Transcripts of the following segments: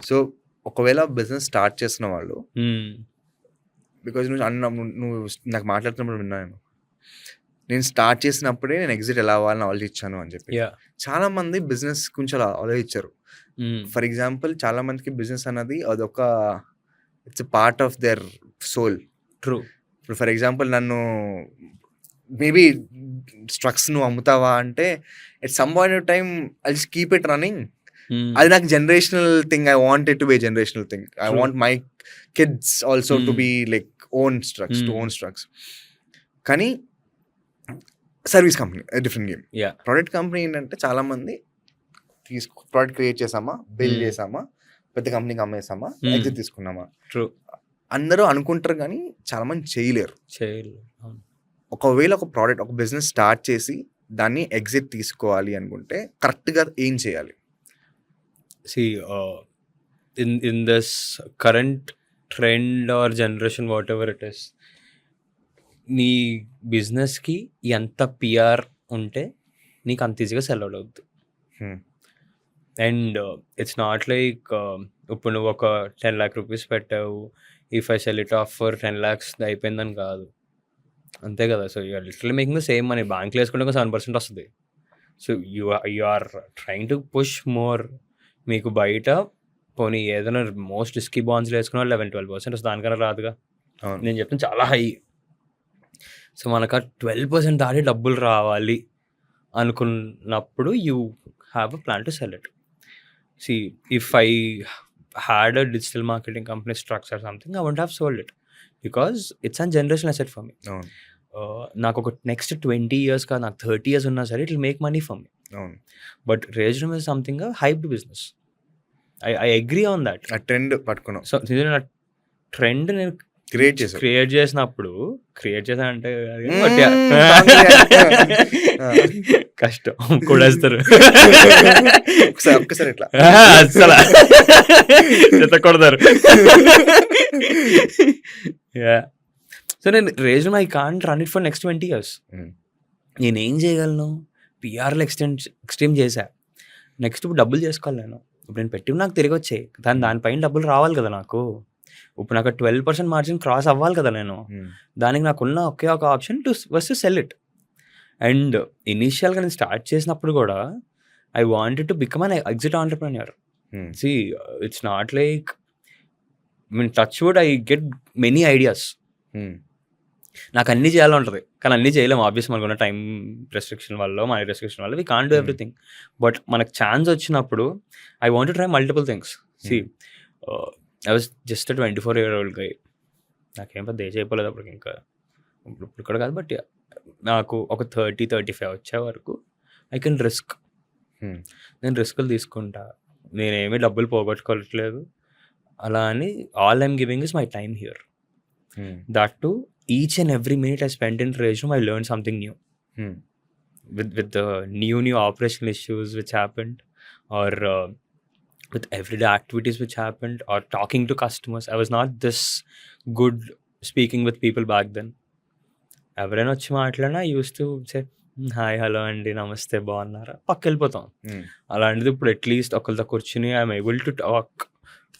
So ఒకవేళ business start చేసిన వాళ్ళు, బికాజ్ నువ్వు నాకు మాట్లాడుతున్నప్పుడు విన్నాను, నేను స్టార్ట్ చేసినప్పుడే నేను ఎగ్జిట్ ఎలా అవ్వాలని ఆలోచించాను అని చెప్పి. చాలా మంది బిజినెస్ కొంచెం అలా ఆలోచించారు. ఫర్ ఎగ్జాంపుల్ చాలా మందికి బిజినెస్ అన్నది అదొక it's part of their soul. True. ఇప్పుడు ఫర్ ఎగ్జాంపుల్ నన్ను మేబీ స్ట్రక్స్ నువ్వు అమ్ముతావా అంటే at some point of time I just keep it running. అది నాకు generational thing. I want it to be generational thing. I want my kids also to be like own Strux. కానీ service company different game. Product company ఏంటంటే చాలా మంది product create చేసామా, build చేసామా, పెద్ద కంపెనీకి అమ్మేసామా, ఎగ్జిట్ తీసుకున్నామా, అందరూ అనుకుంటారు కానీ చాలా మంది చేయలేరు. ఒకవేళ ఒక ప్రోడక్ట్ ఒక బిజినెస్ స్టార్ట్ చేసి దాన్ని ఎగ్జిట్ తీసుకోవాలి అనుకుంటే కరెక్ట్గా ఏం చేయాలి? See, in this current trend or generation, whatever it is, నీ బిజినెస్కి ఎంత పిఆర్ ఉంటే నీకు అంత ఈజీగా సెల్ అవుట్ అవుద్ది. అండ్ ఇట్స్ నాట్ లైక్ ఇప్పుడు నువ్వు ఒక 10 lakh rupees పెట్టావు, if I sell it off for 10 lakhs అయిపోయిందని కాదు, అంతే కదా. So you're literally making the same money. బ్యాంక్లో వేసుకుంటే 7% వస్తుంది. So you are trying to push more. మీకు బయట పోనీ ఏదైనా మోస్ట్ రిస్కీ బాండ్స్లో వేసుకున్న 11-12% వస్తుంది, దానికన్నా రాదుగా. నేను చెప్తాను చాలా హై. సో మనకు ఆ 12% దాటి డబ్బులు రావాలి అనుకున్నప్పుడు you have a plan to sell it. See if I had a digital marketing company structure something, I won't have sold it because it's an generation asset for me. నాకు ఒక next 20 years కాదు, నాకు 30 years ఉన్నా సరే it will make money for me. But rage room is something hyped business. I agree on that. ఆ trend పట్టుకున్నాం. So నా trend నేను క్రియేట్ చేసినప్పుడు అంటే కష్టం కూడేస్తారు ఒక్కసారి ఇట్లా అసలు కొడతారు. సో నేను rage I can't run it for next 20 years. నేనేం చేయగలను? పిఆర్లో ఎక్స్టెండ్ చేశా. నెక్స్ట్ ఇప్పుడు డబ్బులు చేసుకోవాలి నేను. ఇప్పుడు నేను పెట్టి నాకు తిరిగి వచ్చాయి, దానిపైన డబ్బులు రావాలి కదా నాకు. ఇప్పుడు నాకు 12% మార్జిన్ క్రాస్ అవ్వాలి కదా నేను. దానికి నాకున్న ఒకే ఒక option to sell it. And ఇనీషియల్గా నేను స్టార్ట్ చేసినప్పుడు కూడా I wanted to become an exit entrepreneur. See it's not like touch would I get many ideas. నాకు అన్నీ చేయాలని ఉంటుంది కానీ అన్నీ చేయలేము. ఆబ్వియస్ మనకున్న టైం రెస్ట్రిక్షన్ వల్ల, మనీ రెస్ట్రిక్షన్ వల్ల we can't do everything. But మనకు ఛాన్స్ వచ్చినప్పుడు I want to try multiple things. See I was just 24-year-old guy. నాకేం పెద్ద ఏజ్ అయిపోలేదు అప్పటికి, ఇంకా ఇప్పుడు కూడా కాదు. బట్ నాకు ఒక 30-35 వచ్చే వరకు ఐ కెన్ రిస్క్. నేను రిస్కులు తీసుకుంటా, నేనేమీ డబ్బులు పోగొట్టుకోవట్లేదు. అలా అని all I'm giving is my time here. That too, each and every minute I spent in Rage Room, I learned something new. With the new operational issues which happened, or with everyday activities which happened, or talking to customers. I was not this good speaking with people back then. ఎవరైనా వచ్చి మాట్లాడినా I used to say hi, hello అండి, నమస్తే, బాగున్నారా, పక్క వెళ్ళిపోతాం. అలాంటిది ఇప్పుడు అట్లీస్ట్ ఒకరితో కూర్చుని I'm able to talk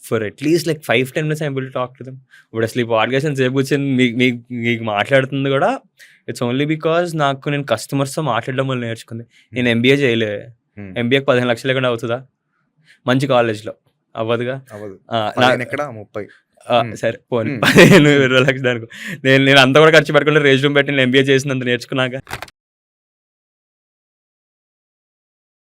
for at least like 5-10 minutes I'm able to talk to them. ఇప్పుడు అసలు ఈ పాడ్కాస్ట్ సేపు కూర్చొని మీకు మాట్లాడుతుంది కూడా ఇట్స్ ఓన్లీ బికాజ్ నాకు నేను కస్టమర్స్తో మాట్లాడడం వల్ల నేర్చుకుంది. నేను ఎంబీఏ చేయలే. ఎంబీఏకి 15 లక్షలు లేకుండా అవుతుందా? మంచి కాలేజ్లో అవ్వదుగా. సరే పోనీ 15-20 లక్షలు అనుకో. నేను అంతా కూడా ఖర్చు పెట్టుకుంటే రేజ్ రూమ్ పెట్టి నేను ఎంబీఏ చేసినంత నేర్చుకున్నాక